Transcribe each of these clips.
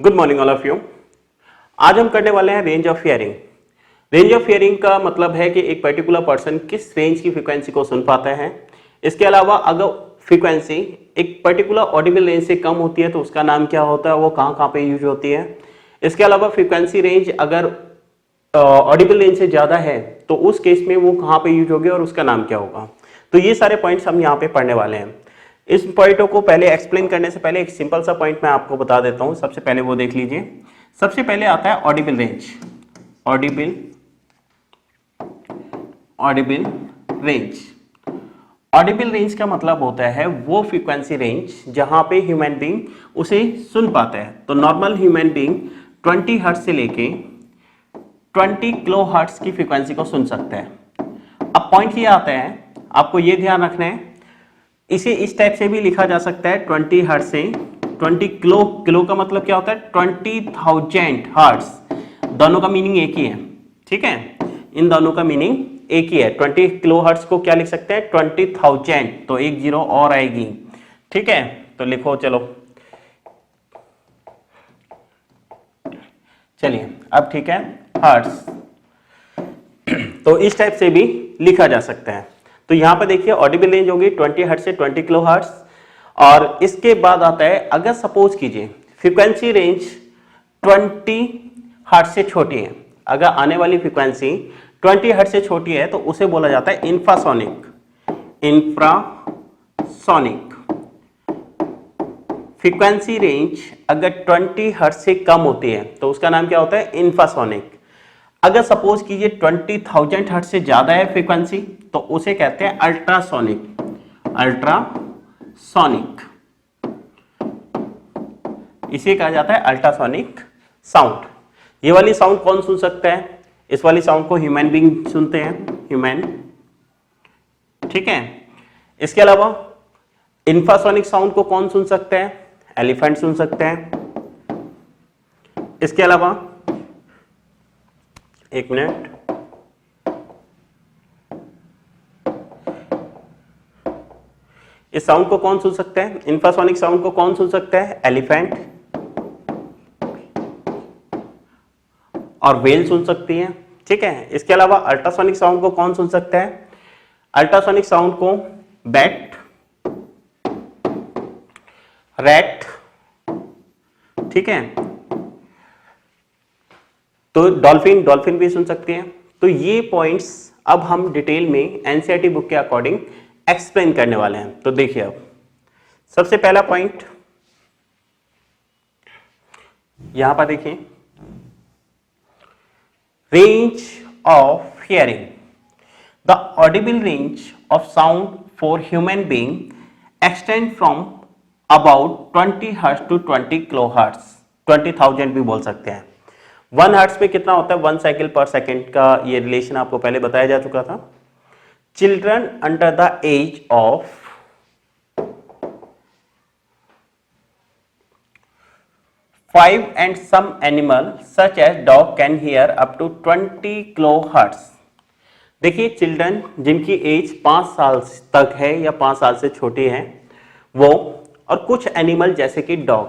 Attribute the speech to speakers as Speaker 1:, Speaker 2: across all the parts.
Speaker 1: Good morning all of you. आज हम करने वाले हैं range of hearing. Range of hearing का मतलब है कि एक पर्टिकुलर पर्सन किस रेंज की फ्रीक्वेंसी को सुन पाता है। इसके अलावा अगर फ्रीक्वेंसी एक पर्टिकुलर ऑडिबल रेंज से कम होती है तो उसका नाम क्या होता है, वो कहाँ कहाँ पे यूज होती है। इसके अलावा फ्रीक्वेंसी रेंज अगर ऑडिबल रेंज से ज्यादा है तो उस केस में वो कहाँ पे यूज होगी और उसका नाम क्या होगा। तो ये सारे पॉइंट्स हम यहाँ पे पढ़ने वाले हैं। इस पॉइंटों को पहले एक्सप्लेन करने से पहले एक सिंपल सा पॉइंट मैं आपको बता देता हूं। सबसे पहले वो देख लीजिए। सबसे पहले आता है Audible range. Audible range Audible range का मतलब होता है वो फ्रीक्वेंसी रेंज जहां पे ह्यूमन बीइंग उसे सुन पाता है। तो नॉर्मल ह्यूमन बीइंग 20 हर्ट्ज से लेके 20 किलो हर्ट्ज की फ्रीक्वेंसी को सुन सकता है। अब पॉइंट ये आता है, आपको ये ध्यान रखना है, इसे इस टाइप से भी लिखा जा सकता है 20 हर्ट्ज से 20 किलो। किलो का मतलब क्या होता है 20,000 हर्ट्ज। दोनों का मीनिंग एक ही है, ठीक है, इन दोनों का मीनिंग एक ही है। 20 किलो हर्ट्ज को क्या लिख सकते हैं 20,000, तो एक जीरो और आएगी, ठीक है। तो लिखो, चलो चलिए अब ठीक है हर्ट्ज। तो इस टाइप से भी लिखा जा सकता है। तो यहां पर देखिए ऑडिबल रेंज होगी 20 हर्ट्ज से 20 किलो हर्ट्ज। और इसके बाद आता है, अगर सपोज कीजिए फ्रीक्वेंसी रेंज 20 हर्ट्ज से छोटी है, अगर आने वाली फ्रीक्वेंसी 20 हर्ट्ज से छोटी है तो उसे बोला जाता है इंफ्रासोनिक। इंफ्रासोनिक फ्रीक्वेंसी रेंज अगर 20 हर्ट्ज से कम होती है तो उसका नाम क्या होता है इंफ्रासोनिक। अगर सपोज कीजिए 20,000 हर्ट्ज से ज्यादा है फ्रीक्वेंसी तो उसे कहते हैं अल्ट्रासोनिक। अल्ट्रासोनिक इसे कहा जाता है अल्ट्रासोनिक साउंड। ये वाली साउंड कौन सुन सकता है? इस वाली साउंड को ह्यूमन बीइंग सुनते हैं, ह्यूमन, ठीक है। इसके अलावा इंफ्रासोनिक साउंड को कौन सुन सकता है? एलिफेंट सुन सकते हैं। इसके अलावा एक मिनट, इस साउंड को कौन सुन सकता है? इंफ्रासोनिक साउंड को कौन सुन सकता है? एलिफेंट और व्हेल सुन सकती है, ठीक है। इसके अलावा अल्ट्रासोनिक साउंड को कौन सुन सकता है? अल्ट्रासोनिक साउंड को बैट, रैट, ठीक है, तो डॉल्फिन भी सुन सकते हैं। तो ये पॉइंट्स अब हम डिटेल में एनसीईआरटी बुक के अकॉर्डिंग एक्सप्लेन करने वाले हैं। तो देखिए, अब सबसे पहला पॉइंट यहां पर देखिए, range of hearing. The audible range of sound for human being extend from about 20 hertz to 20 kilo hertz. 20,000 भी बोल सकते हैं। 1 हर्ट्ज पे कितना होता है? 1 साइकिल पर सेकेंड का ये रिलेशन आपको पहले बताया जा चुका था। Children under the age of 5 and some animal such as dog can hear up to 20 kilo hertz. देखिए, चिल्ड्रन जिनकी एज 5 साल तक है या 5 साल से छोटी है वो, और कुछ एनिमल जैसे कि डॉग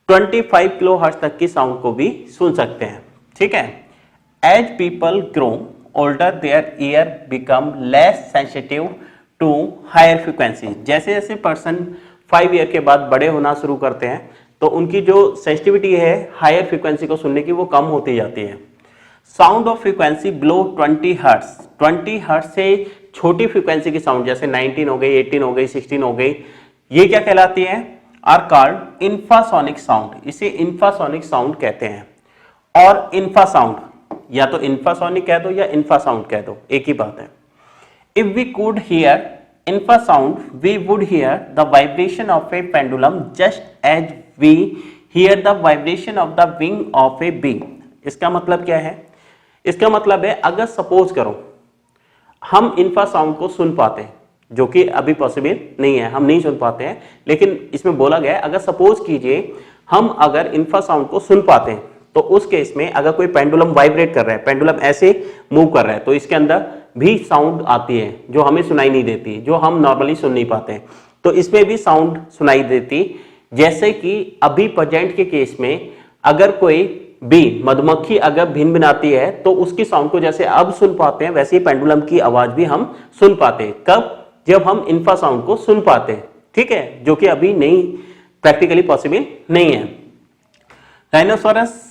Speaker 1: 25 किलो हर्ट्ज तक की साउंड को भी सुन सकते हैं, ठीक है। As people grow older their ear become less sensitive to higher frequency. जैसे जैसे पर्सन 5 ईयर के बाद बड़े होना शुरू करते हैं तो उनकी जो सेंसिटिविटी है हायर फ्रीक्वेंसी को सुनने की वो कम होती जाती है। Sound of frequency below 20 hertz, 20 hertz से छोटी फ्रीक्वेंसी की साउंड जैसे 19 हो गई, 18 हो गई, 16 हो गई, ये क्या कहलाती है? Are called infrasonic sound. इसे इंफ्रासोनिक साउंड कहते हैं। और इंफ्रासाउंड, या तो इंफ्रासोनिक कह दो या इंफ्रासाउंड कह दो, एक ही बात है। If we could hear infrasound we would hear the vibration of a pendulum just as we hear the vibration of the wing of a bee। इसका मतलब क्या है? इसका मतलब है, अगर सपोज करो हम इंफ्रासाउंड को सुन पाते हैं, जो कि अभी पॉसिबल नहीं है, हम नहीं सुन पाते हैं, लेकिन इसमें बोला गया है अगर सपोज कीजिए हम अगर इंफ्रासाउंड को सुन पाते हैं तो उस केस में अगर कोई पेंडुलम वाइब्रेट कर रहा है, पेंडुलम ऐसे मूव कर रहा है, तो इसके अंदर भी साउंड आती है जो हमें सुनाई नहीं देती, जो हम नॉर्मली सुन नहीं पाते हैं। तो इसमें भी साउंड सुनाई देती जैसे कि अभी प्रेजेंट के केस में अगर कोई बी मधुमक्खी अगर भिन भिनाती है तो उसकी साउंड को जैसे अब सुन पाते हैं वैसे ही पेंडुलम की आवाज भी हम सुन पाते हैं। कब? जब हम इन्फा साउंड को सुन पाते हैं, ठीक है, जो कि अभी नहीं प्रैक्टिकली पॉसिबल नहीं है। Rhinoceros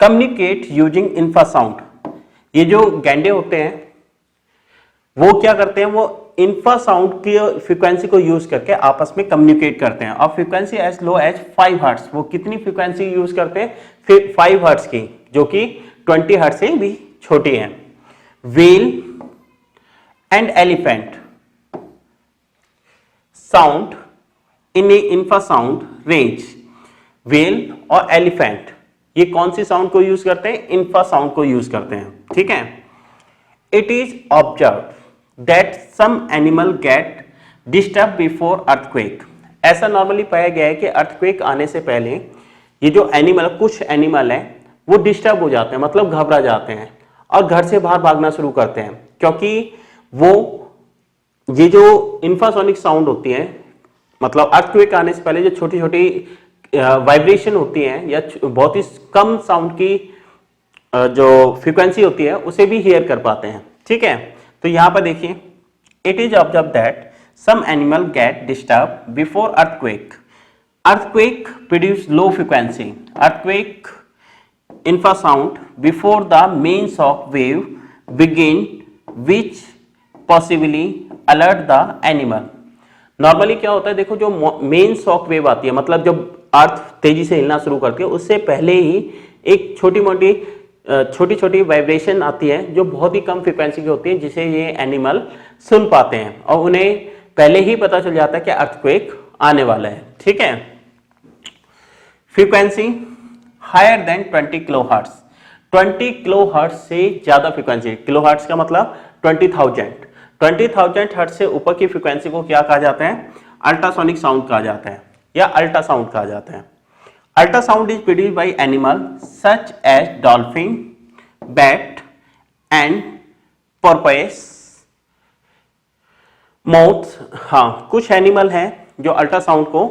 Speaker 1: communicate using infrasound. ये जो गैंडे होते हैं वो क्या करते हैं, वो इन्फा साउंड की फ्रीक्वेंसी को यूज करके आपस में कम्युनिकेट करते हैं। और frequency as low as 5 hertz, वो कितनी फ्रीक्वेंसी यूज करते हैं? फिर 5 हर्ट्ज की, जो कि 20 हर्ट्ज से भी छोटी है। Whale and elephant sound in infrasound range. Whale और एलिफेंट ये कौन सी साउंड को यूज करते हैं? इन्फा साउंड को यूज करते हैं, ठीक है। It is observe that some animal get disturb before earthquake. ऐसा नॉर्मली पाया गया है कि अर्थक्वेक आने से पहले ये जो एनिमल, कुछ एनिमल है वो डिस्टर्ब हो जाते हैं, मतलब घबरा जाते हैं और घर से बाहर भागना शुरू करते हैं, क्योंकि वो ये जो इंफ्रासोनिक साउंड होती है, मतलब अर्थक्वेक आने से पहले जो छोटी छोटी वाइब्रेशन होती है या बहुत ही कम साउंड की जो फ्रीक्वेंसी होती है उसे भी हियर कर पाते हैं, ठीक है। तो यहां पर देखिए, it is observe that some animal get disturb before earthquake. Earthquake produce low frequency earthquake infrasound before the main shock wave begin, which possibly alert the animal। Normally क्या होता है, देखो जो मेन शॉक वेव आती है, मतलब जब अर्थ तेजी से हिलना शुरू करती है उससे पहले ही एक छोटी छोटी वाइब्रेशन आती है जो बहुत ही कम फ्रीक्वेंसी की होती है, जिसे ये एनिमल सुन पाते हैं और उन्हें पहले ही पता चल जाता है कि अर्थक्वेक आने वाला है, ठीक है। Frequency higher than 20 kilohertz. 20 kilohertz से ज्यादा फ्रीक्वेंसी, किलोहर्ट्ज का मतलब 20,000 हर्ट्ज से ऊपर की फ्रीक्वेंसी को क्या कहा जाता है? अल्ट्रासोनिक साउंड कहा जाता है या अल्ट्रासाउंड कहा जाता है। Ultrasound is produced by animal such as dolphin, bat and porpoise, moths. हाँ, कुछ एनिमल हैं जो अल्ट्रासाउंड को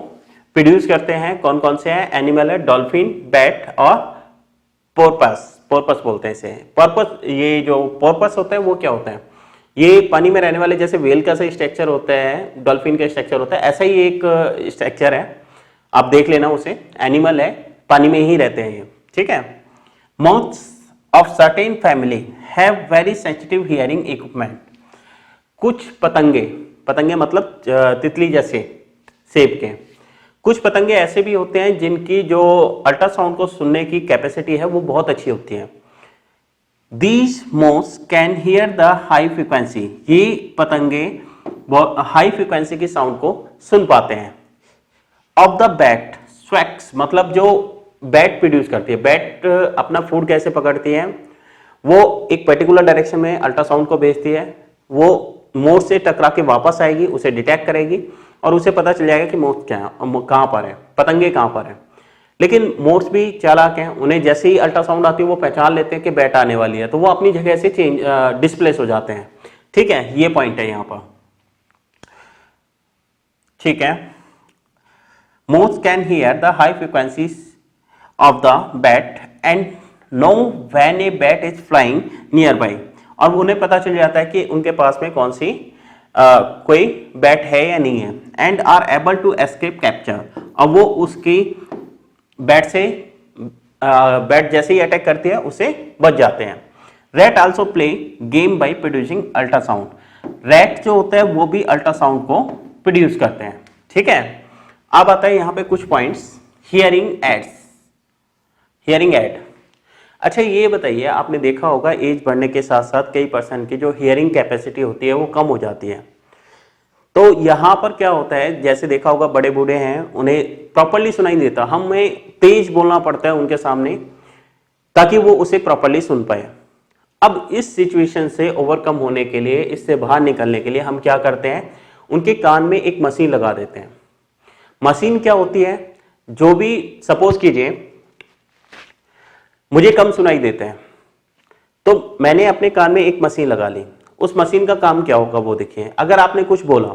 Speaker 1: प्रोड्यूस करते हैं। कौन कौन से हैं? एनिमल है डॉल्फिन, बैट और पोर्पस। पोर्पस बोलते हैं इसे। पोर्पस, ये जो पोर्पस होता है वो क्या होता है? ये पानी में रहने वाले, जैसे वेल का सा स्ट्रक्चर होता है, डॉल्फिन का स्ट्रक्चर होता है, ऐसा ही एक स्ट्रक्चर है, आप देख लेना उसे। एनिमल है, पानी में ही रहते हैं ये, ठीक है। Moths of certain family have very sensitive hearing equipment. कुछ पतंगे, पतंगे मतलब तितली जैसे शेप के, कुछ पतंगे ऐसे भी होते हैं जिनकी जो अल्ट्रासाउंड को सुनने की कैपेसिटी है वो बहुत अच्छी होती है। These moths can hear the high frequency। ये पतंगे हाई फ्रीक्वेंसी की साउंड को सुन पाते हैं। Of the bat, स्वैक्स मतलब जो बैट प्रोड्यूस करती है। बैट अपना फूड कैसे पकड़ती है? वो एक पर्टिकुलर डायरेक्शन में अल्ट्रासाउंड को भेजती है, वो मोर से टकरा के वापस आएगी, उसे डिटेक्ट करेगी और उसे पता चल जाएगा कि मोर कहाँ पर है, पतंगे कहाँ पर है। लेकिन मोर्स भी चालाक हैं, उन्हें जैसे ही अल्ट्रासाउंड आती है वो पहचान लेते हैं कि बैट आने वाली है, तो वो अपनी जगह से डिस्प्लेस हो जाते हैं, ठीक है। ये पॉइंट है यहाँ पर, ठीक है। Moths can hear the high frequencies of the bat and know when a bat is flying nearby. और उन्हें पता चल जाता है कि उनके पास में कौन सी कोई बैट है या नहीं है। And are able to escape capture, और वो उसकी बैट से बैट जैसे ही अटैक करती है उसे बच जाते हैं। Rat also play game by producing ultrasound. Rat जो होता है वो भी अल्ट्रासाउंड को प्रोड्यूस करते हैं, ठीक है। अब आता है यहाँ पे कुछ points. Hearing aids, hearing aid. अच्छा ये बताइए, आपने देखा होगा एज बढ़ने के साथ साथ कई पर्सन की जो हियरिंग कैपेसिटी होती है वो कम हो जाती है। तो यहाँ पर क्या होता है, जैसे देखा होगा बड़े बूढ़े हैं, उन्हें प्रॉपर्ली सुनाई नहीं देता, हमें तेज बोलना पड़ता है उनके सामने ताकि वो उसे प्रॉपर्ली सुन पाए। अब इस सिचुएशन से ओवरकम होने के लिए, इससे बाहर निकलने के लिए हम क्या करते हैं, उनके कान में एक मशीन लगा देते हैं। मशीन क्या होती है, जो भी सपोज कीजिए मुझे कम सुनाई देते हैं, तो मैंने अपने कान में एक मशीन लगा ली। उस मशीन का काम क्या होगा वो देखिए। अगर आपने कुछ बोला,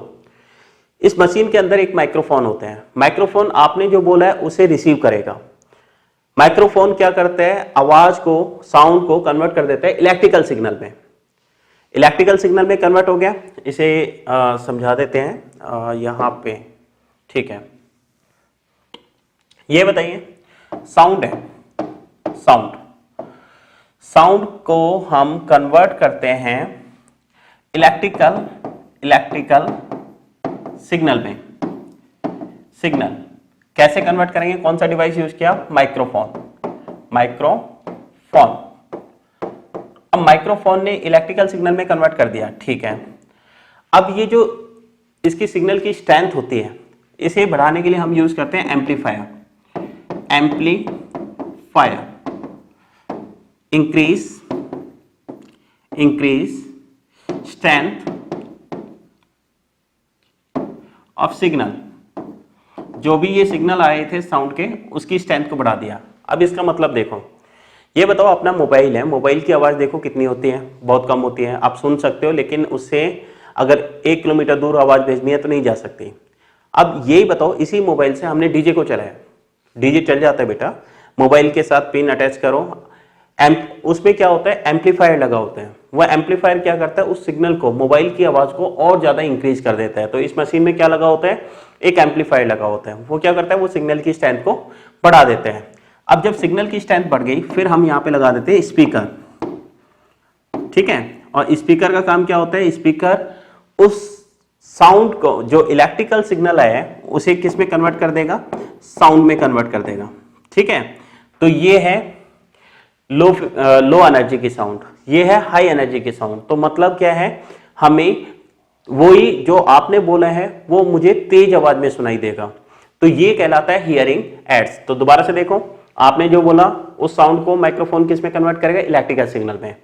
Speaker 1: इस मशीन के अंदर एक माइक्रोफोन होता है। माइक्रोफोन आपने जो बोला है उसे रिसीव करेगा। माइक्रोफोन क्या करता है, आवाज को, साउंड को कन्वर्ट कर देता है इलेक्ट्रिकल सिग्नल में। इलेक्ट्रिकल सिग्नल में कन्वर्ट हो गया। इसे समझा देते हैं यहां पे, ठीक है। ये बताइए, साउंड है, साउंड को हम कन्वर्ट करते हैं इलेक्ट्रिकल सिग्नल में। सिग्नल कैसे कन्वर्ट करेंगे, कौन सा डिवाइस यूज किया, माइक्रोफोन। अब माइक्रोफोन ने इलेक्ट्रिकल सिग्नल में कन्वर्ट कर दिया, ठीक है। अब ये जो इसकी सिग्नल की स्ट्रेंथ होती है, इसे बढ़ाने के लिए हम यूज करते हैं amplifier. Increase strength of signal. जो भी ये सिग्नल आए थे साउंड के, उसकी स्ट्रेंथ को बढ़ा दिया। अब इसका मतलब देखो, ये बताओ अपना मोबाइल है, मोबाइल की आवाज देखो कितनी होती है, बहुत कम होती है। आप सुन सकते हो, लेकिन उससे अगर 1 किलोमीटर दूर आवाज भेजनी है तो नहीं जा सकती। अब यही बताओ, इसी मोबाइल से हमने डीजे को चलाया, डीजे चल जाता है बेटा। मोबाइल के साथ पिन अटैच करो, उसमें क्या होता है, एम्पलीफायर लगा होता है। वह एम्पलीफायर क्या करता है, उस सिग्नल को, मोबाइल की आवाज को और ज्यादा इंक्रीज कर देता है। तो इस मशीन में क्या लगा होता है, एक एम्पलीफायर लगा होता है। वो क्या करता है, वो सिग्नल की स्ट्रेंथ को बढ़ा देते हैं। अब जब सिग्नल की स्ट्रेंथ बढ़ गई, फिर हम यहाँ पे लगा देते हैं स्पीकर, ठीक है। और स्पीकर का काम क्या होता है, स्पीकर उस साउंड को, जो इलेक्ट्रिकल सिग्नल है, उसे किस में कन्वर्ट कर देगा, साउंड में कन्वर्ट कर देगा, ठीक है। तो ये है लो एनर्जी की साउंड, ये है हाई एनर्जी की साउंड। तो मतलब क्या है, हमें वही जो आपने बोला है वो मुझे तेज आवाज में सुनाई देगा। तो ये कहलाता है हियरिंग एड्स। तो दोबारा से देखो, आपने जो बोला उस साउंड को माइक्रोफोन किस में कन्वर्ट करेगा, इलेक्ट्रिकल सिग्नल में।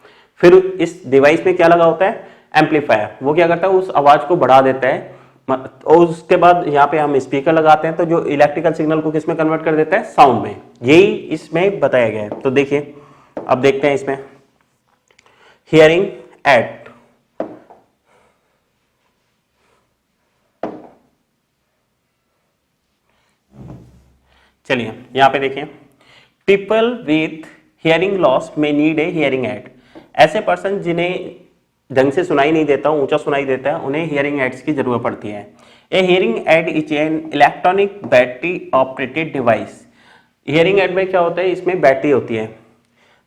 Speaker 1: फिर इस डिवाइस में क्या लगा होता है, एम्पलीफायर। वो क्या करता है, उस आवाज को बढ़ा देता है। और उसके बाद यहाँ पे हम स्पीकर लगाते हैं, तो जो इलेक्ट्रिकल सिग्नल को किस में कन्वर्ट कर देता है, साउंड में। यही इसमें बताया गया है। तो देखिए, अब देखते हैं इसमें हियरिंग एड। चलिए यहां पे देखिए, पीपल विथ हियरिंग लॉस में नीड ए हियरिंग एड। ऐसे पर्सन जिन्हें ढंग से सुनाई नहीं देता, ऊंचा सुनाई देता है, उन्हें हियरिंग एड्स की जरूरत पड़ती है। A hearing aid is an electronic battery operated device. Hearing aid में क्या होता है, इसमें बैटरी होती है।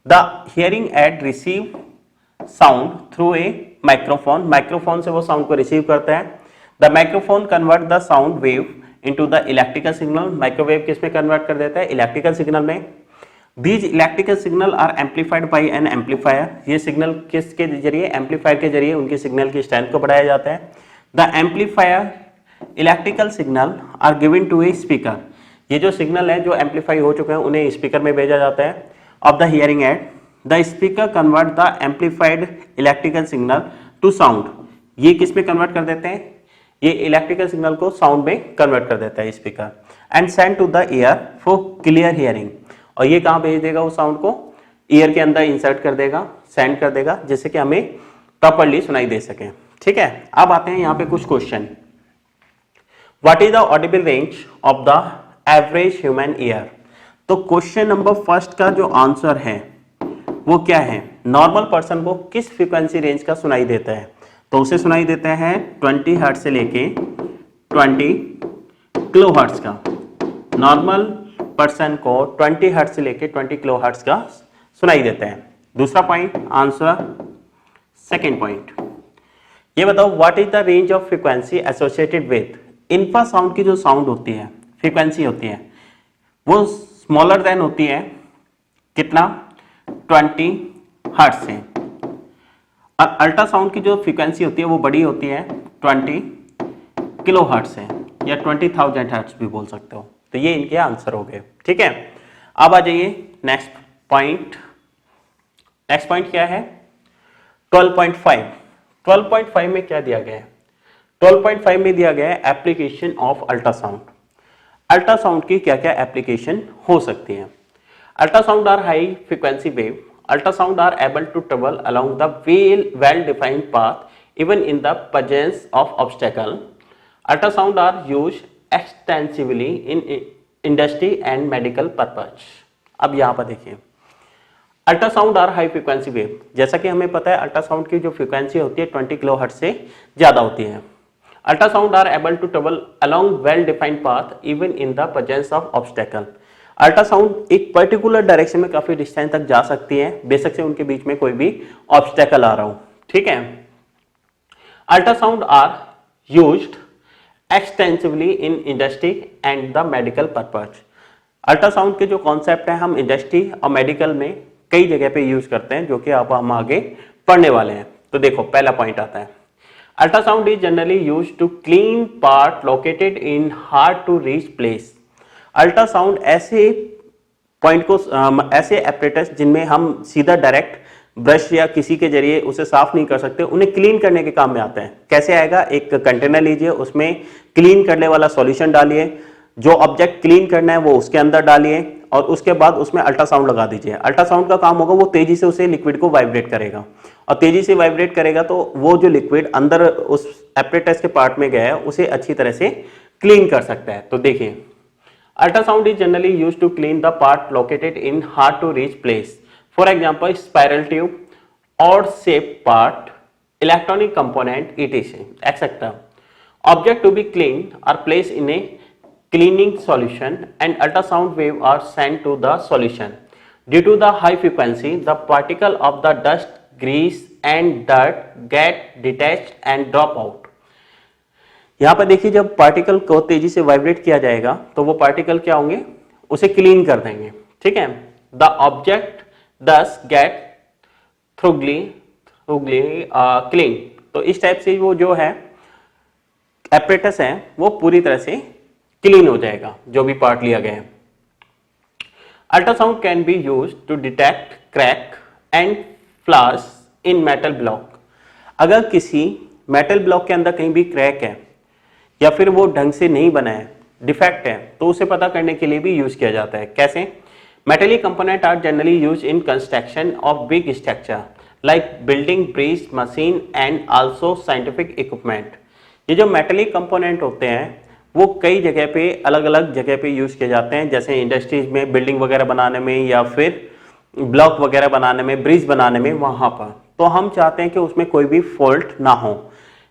Speaker 1: The hearing aid receive sound through a microphone. Microphone से वो साउंड को रिसीव करता है। The microphone convert the sound wave into the electrical signal. Microwave किस में कन्वर्ट कर देता है, इलेक्ट्रिकल सिग्नल में। These electrical signal are amplified by an amplifier. ये सिग्नल किसके जरिए, एम्पलीफायर के जरिए उनके सिग्नल की स्ट्रेंथ को बढ़ाया जाता है। The amplifier electrical signal are given to a speaker. ये जो सिग्नल है जो एम्पलीफाई हो चुके हैं, उन्हें स्पीकर में भेजा जाता है। Of the hearing aid, the speaker convert the amplified electrical signal to sound. ये किस में कन्वर्ट कर देते हैं, ये इलेक्ट्रिकल सिग्नल को साउंड में कन्वर्ट कर देता है speaker. And send to the ear for clear hearing. और ये कहां भेज देगा, उस साउंड को ईयर के अंदर इंसर्ट कर देगा, सेंड कर देगा, जिससे कि हमें प्रॉपर्ली सुनाई दे सके, ठीक है। अब आते हैं यहाँ पे कुछ question. What is the audible range of the average human ear. तो क्वेश्चन नंबर फर्स्ट का जो आंसर है वो क्या है, नॉर्मल पर्सन को किस फ्रीक्वेंसी रेंज का सुनाई देता है। तो उसे सुनाई देता है 20 हर्ट्ज से लेके 20 किलो हर्ट्ज का। नॉर्मल पर्सन को 20 हर्ट्ज से लेके 20 किलो हर्ट्ज का सुनाई देता है। दूसरा पॉइंट, आंसर सेकेंड पॉइंट, ये बताओ what is the range of frequency associated with. Infrasound की जो साउंड होती है, फ्रीक्वेंसी होती है, वो स्मॉलर देन होती है कितना, 20 हर्ट्ज से। और अल्ट्रासाउंड की जो फ्रीक्वेंसी होती है वो बड़ी होती है 20 किलो हर्ट्ज से, या 20,000 हर्ट्ज भी बोल सकते हो। तो ये इनके आंसर हो गए, ठीक है। अब आ जाइए नेक्स्ट पॉइंट। नेक्स्ट पॉइंट क्या है, 12.5। 12.5 में क्या दिया गया है, 12.5 में दिया गया है एप्लीकेशन ऑफ अल्ट्रासाउंड। अल्ट्रासाउंड की क्या क्या एप्लीकेशन हो सकती है। Ultrasound are high frequency wave. Ultrasound are able to travel along the well-defined path even in the presence of obstacle. Ultrasound are use extensively in industry and medical purpose. अब यहाँ पर देखिए, ultrasound are high frequency wave. जैसा कि हमें पता है ultrasound की जो फ्रीक्वेंसी होती है 20 किलोहर्ट्ज से ज्यादा होती है। Ultrasound are able to travel along well defined path even in the presence of obstacle. Ultrasound एक पर्टिकुलर डायरेक्शन में काफी डिस्टेंस तक जा सकती है, बेशक से उनके बीच में कोई भी ऑब्स्टेकल आ रहा हो। ठीक है। Ultrasound are used extensively in industry and the medical purpose. Ultrasound के जो कॉन्सेप्ट है हम इंडस्ट्री और मेडिकल में कई जगह पे यूज करते हैं, जो कि अब हम आगे पढ़ने वाले हैं। तो देखो पहला पॉइंट आता है, ultrasound is generally used to clean part located in hard to reach place. Ultrasound ऐसे पॉइंट को ऐसे एपरेटस जिनमें हम सीधा डायरेक्ट ब्रश या किसी के जरिए उसे साफ नहीं कर सकते, उन्हें क्लीन करने के काम में आते हैं। कैसे आएगा, एक कंटेनर लीजिए, उसमें क्लीन करने वाला सॉल्यूशन डालिए, जो ऑब्जेक्ट क्लीन करना है वो उसके अंदर डालिए और उसके बाद उसमें अल्ट्रासाउंड लगा दीजिए। अल्ट्रासाउंड का काम होगा वो तेजी से उसे लिक्विड को वाइब्रेट करेगा और तेजी से वाइब्रेट करेगा तो वो जो लिक्विड अंदर उस एपरेटस के पार्ट में गया है उसे अच्छी तरह से क्लीन कर सकता है। तो देखिए, ultrasound is generally used to clean the part located in hard to reach place. For example, spiral tube, odd shaped part, electronic component, etc. etc. Object to be cleaned are placed in a cleaning solution and ultrasound wave are sent to the solution. Due to the high frequency, the particle of the dust, grease and dirt get detached and drop out. यहाँ पर देखिए, जब particle को तेजी से vibrate किया जाएगा तो वो पार्टिकल क्या होंगे, उसे क्लीन कर देंगे। ठीक है। The object thus get thoroughly clean। तो इस टाइप से वो जो है एपरेटस है वो पूरी तरह से क्लीन हो जाएगा जो भी पार्ट लिया गया है। Ultrasound can be used to detect crack and flaws in metal block. अगर किसी मेटल ब्लॉक के अंदर कहीं भी क्रैक है या फिर वो ढंग से नहीं बना है, डिफेक्ट है, तो उसे पता करने के लिए भी यूज किया जाता है। कैसे? Metallic components are generally used in construction of big structure like building, bridge, machine and also scientific equipment। ये जो मेटेलिक कंपोनेंट होते हैं वो कई जगह पे अलग अलग जगह पे यूज किए जाते हैं, जैसे इंडस्ट्रीज में बिल्डिंग वगैरह बनाने में या फिर ब्लॉक वगैरह बनाने में, ब्रिज बनाने में, वहां पर। तो हम चाहते हैं कि उसमें कोई भी फॉल्ट ना हो।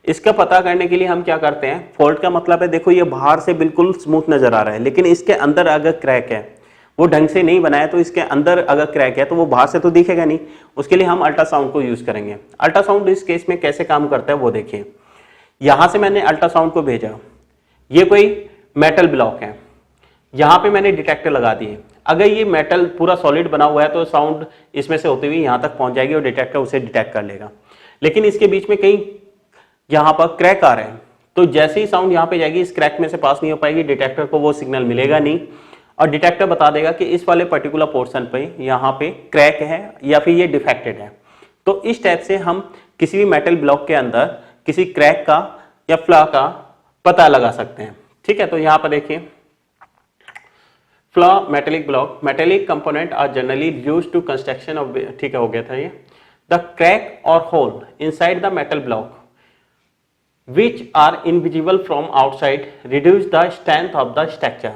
Speaker 1: इसका पता करने के लिए हम क्या करते हैं, फॉल्ट का मतलब है, देखो ये बाहर से बिल्कुल स्मूथ नजर आ रहा है लेकिन इसके अंदर अगर क्रैक है, वो ढंग से नहीं बनाया, तो इसके अंदर अगर क्रैक है तो वो बाहर से तो दिखेगा नहीं। उसके लिए हम अल्ट्रासाउंड को यूज करेंगे। अल्ट्रासाउंड इस केस में कैसे काम करता है वो देखिए। यहां से मैंने अल्ट्रासाउंड को भेजा, ये कोई मेटल ब्लॉक है, यहां पे मैंने डिटेक्टर लगा दिए। अगर ये मेटल पूरा सॉलिड बना हुआ है तो साउंड इसमें से होती हुई यहां तक पहुंच जाएगी और डिटेक्टर उसे डिटेक्ट कर लेगा। लेकिन इसके बीच में कहीं यहां पर क्रैक आ रहे हैं, तो जैसे ही साउंड यहां पे जाएगी इस क्रैक में से पास नहीं हो पाएगी, डिटेक्टर को वो सिग्नल मिलेगा नहीं और डिटेक्टर बता देगा कि इस वाले पर्टिकुलर पोर्शन पे यहाँ पे क्रैक है या फिर ये डिफेक्टेड है। तो इस टाइप से हम किसी भी मेटल ब्लॉक के अंदर किसी क्रैक का या फ्लॉ का पता लगा सकते हैं। ठीक है। तो यहाँ पर देखिए, flaw metallic block, metallic component are generally used to construction of, ठीक है हो गया था ये, द क्रैक और hole inside the metal block which are invisible from outside reduce the strength of the structure।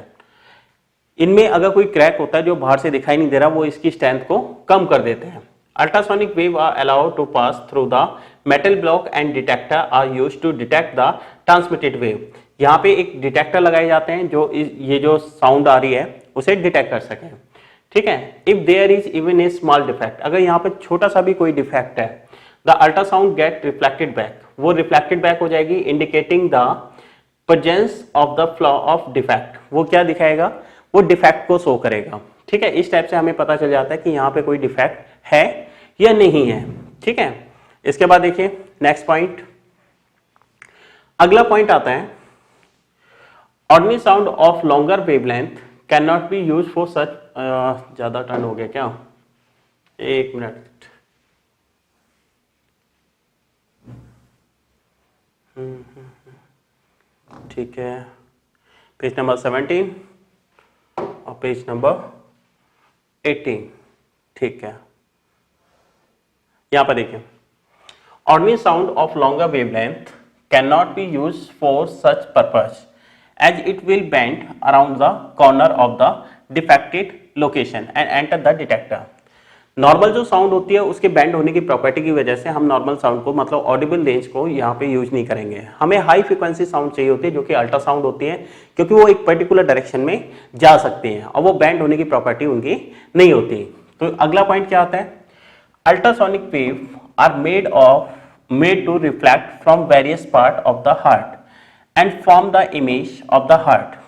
Speaker 1: इनमें अगर कोई क्रैक होता है जो बाहर से दिखाई नहीं दे रहा, वो इसकी स्ट्रेंथ को कम कर देते हैं। Ultrasonic wave are allowed to pass through the metal block and detector are used to detect the transmitted wave. यहाँ पे एक डिटेक्टर लगाए जाते हैं जो ये जो साउंड आ रही है उसे डिटेक्ट कर सकें। ठीक है। If there is even a small defect, अगर यहाँ पे छोटा सा भी कोई डिफेक्ट है, the ultrasound get reflected back, वो रिफ्लेक्टेड बैक हो जाएगी, indicating the presence of the flaw of defect. वो क्या दिखाएगा, वो डिफेक्ट को शो करेगा। ठीक है। इस टाइप से हमें पता चल जाता है कि यहाँ पे कोई डिफेक्ट है या नहीं है। ठीक है। इसके बाद देखिए नेक्स्ट पॉइंट, अगला पॉइंट आता है, ordinary sound of longer wavelength can not be use for सच, ज्यादा टर्न हो गया क्या, एक मिनट। ठीक है। पेज नंबर 17 और पेज नंबर 18। ठीक है। यहां पर देखिए, ordinary sound of longer wavelength can not be use for such purpose as it will bend around the corner of the defected location and enter the detector. Normal जो sound होती है उसके band होने की प्रॉपर्टी की वजह से हम नॉर्मल साउंड को मतलब ऑडिबल रेंज को यहाँ पे यूज नहीं करेंगे। हमें हाई फ्रीक्वेंसी साउंड चाहिए होती है जो कि अल्ट्रासाउंड होती है, क्योंकि वो एक पर्टिकुलर डायरेक्शन में जा सकती हैं और वो बैंड होने की प्रॉपर्टी उनकी नहीं होती। तो अगला पॉइंट क्या आता है, ultrasonic wave are made to reflect from various part of the heart and form the image of the heart.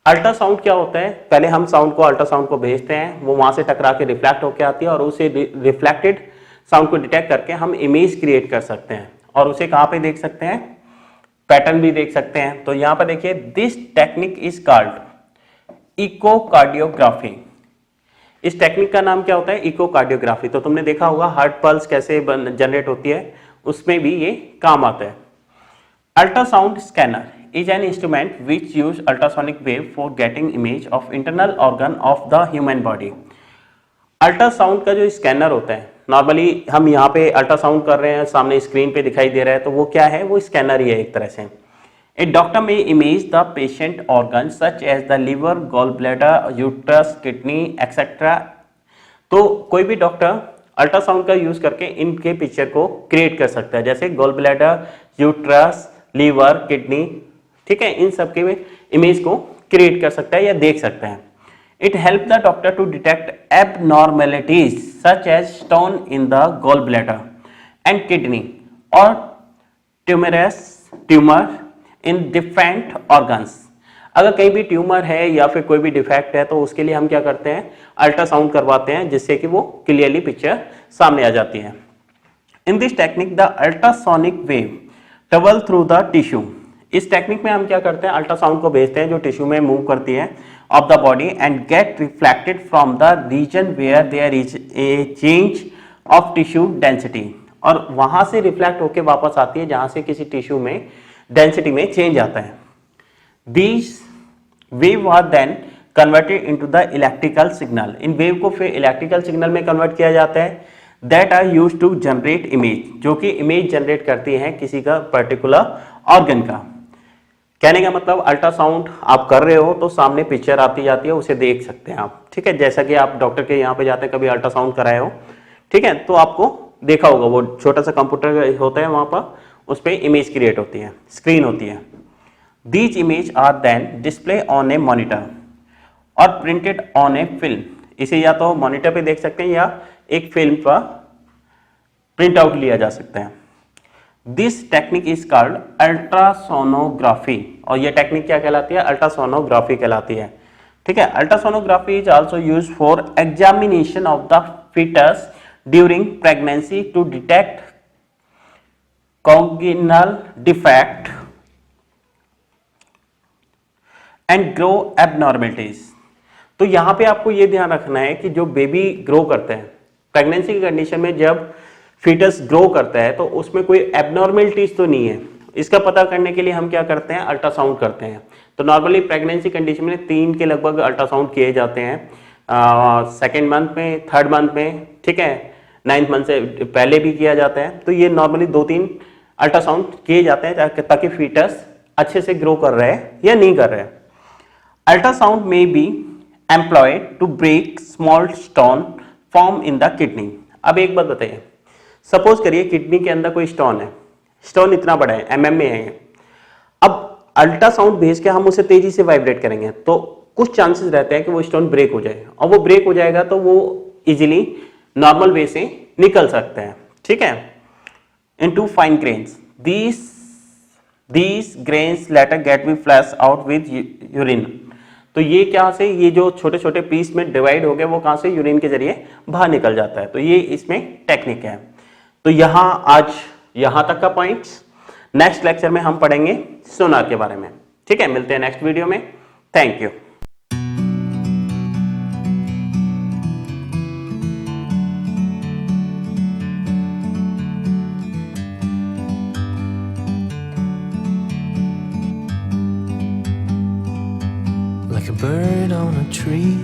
Speaker 1: Ultrasound क्या होता है, पहले हम अल्ट्रासाउंड को भेजते हैं, वो वहां से टकरा के रिफ्लेक्ट होकर आती है और उसे रिफ्लेक्टेड साउंड को डिटेक्ट करके हम इमेज क्रिएट कर सकते हैं और उसे कहां पे देख सकते हैं, पैटर्न भी देख सकते हैं। तो यहां पर देखिए, this technique is called echocardiography. इस टेक्निक का नाम क्या होता है, इकोकार्डियोग्राफी। तो तुमने देखा होगा हार्ट पल्स कैसे जनरेट होती है, उसमें भी ये काम आता है। Ultrasound scanner is an instrument which use ultrasonic wave for getting image of internal organ of the human body। Ultrasound का जो स्कैनर होता है, नॉर्मली हम यहाँ पे अल्ट्रासाउंड कर रहे हैं, सामने स्क्रीन पे दिखाई दे रहा है, तो वो क्या है, वो स्कैनर ही है एक तरह से। A doctor may image the patient organ such as the liver, gall bladder, uterus, kidney etcetera. तो कोई भी डॉक्टर अल्ट्रासाउंड का यूज करके इनके पिक्चर को क्रिएट कर सकता है, जैसे gall bladder, uterus, liver, kidney, ठीक है, इन सब के इमेज को क्रिएट कर सकता है या देख सकता है। It help the doctor to detect abnormalities such as stone in the gall bladder and kidney और ट्यूमर इन डिफरेंट ऑर्गन्स। अगर कहीं भी ट्यूमर है या फिर कोई भी डिफेक्ट है तो उसके लिए हम क्या करते हैं, अल्ट्रासाउंड करवाते हैं, जिससे कि वो क्लियरली पिक्चर सामने आ जाती है। In this technique the ultrasonic wave travel through the tissue. इस टेक्निक में हम क्या करते हैं, अल्ट्रासाउंड को भेजते हैं जो टिश्यू में मूव करती है of the body and get reflected from the region where there is a change of tissue density. और वहां से रिफ्लेक्ट होकर वापस आती है जहां से किसी टिश्यू में डेंसिटी में चेंज आता है। These wave are then converted into the electrical signal. इन वेव को फिर इलेक्ट्रिकल सिग्नल में कन्वर्ट किया जाता है, that are used to generate image, जो कि इमेज जनरेट करती है किसी का पर्टिकुलर ऑर्गन का। कहने का मतलब अल्ट्रासाउंड आप कर रहे हो तो सामने पिक्चर आती जाती है, उसे देख सकते हैं आप, ठीक है। जैसा कि आप डॉक्टर के यहाँ पे जाते हैं, कभी अल्ट्रासाउंड कराए हो, ठीक है, तो आपको देखा होगा वो छोटा सा कंप्यूटर होता है वहां पर, उस पर इमेज क्रिएट होती है, स्क्रीन होती है। These image are then display on a monitor or printed on a film. इसे या तो मॉनिटर पे देख सकते हैं या एक फिल्म पर प्रिंट आउट लिया जा सकता है। This technique is called ultrasonography. और यह टेक्निक क्या कहलाती है, अल्ट्रासोनोग्राफी कहलाती है, ठीक है। Ultrasonography is also used for examination of the foetus during pregnancy to detect congenital defect and grow abnormalities. तो यहां पे आपको यह ध्यान रखना है कि जो बेबी ग्रो करते हैं प्रेगनेंसी की कंडीशन में, जब फीटस ग्रो करता है तो उसमें कोई एबनॉर्मलिटीज तो नहीं है, इसका पता करने के लिए हम क्या करते हैं, अल्ट्रासाउंड करते हैं। तो नॉर्मली प्रेगनेंसी कंडीशन में 3 के लगभग अल्ट्रासाउंड किए जाते हैं, सेकेंड मंथ में, थर्ड मंथ में, ठीक है, 9th मंथ से पहले भी किया जाता है। तो ये नॉर्मली 2-3 अल्ट्रासाउंड किए जाते हैं ताकि फीटस अच्छे से ग्रो कर रहे हैं या नहीं कर रहे हैं। अल्ट्रासाउंड में be employed to break small stone form in the kidney. अब एक बात बताइए, सपोज करिए किडनी के अंदर कोई स्टोन है, स्टोन इतना बड़ा है, mm में है। अब अल्ट्रासाउंड भेज के हम उसे तेजी से वाइब्रेट करेंगे तो कुछ चांसेस रहते हैं कि वो स्टोन ब्रेक हो जाए, और वो ब्रेक हो जाएगा तो वो इजीली नॉर्मल वे से निकल सकते हैं, ठीक है, into fine grains. These grains later get be flush out with urine. तो ये क्या से, ये जो छोटे छोटे पीस में डिवाइड हो गए वो कहां से, यूरिन के जरिए बाहर निकल जाता है। तो ये इसमें टेक्निक है। तो आज यहां तक का पॉइंट्स। नेक्स्ट लेक्चर में हम पढ़ेंगे सोनार के बारे में, ठीक है। मिलते हैं नेक्स्ट वीडियो में। Thank you.
Speaker 2: Like a bird on a tree,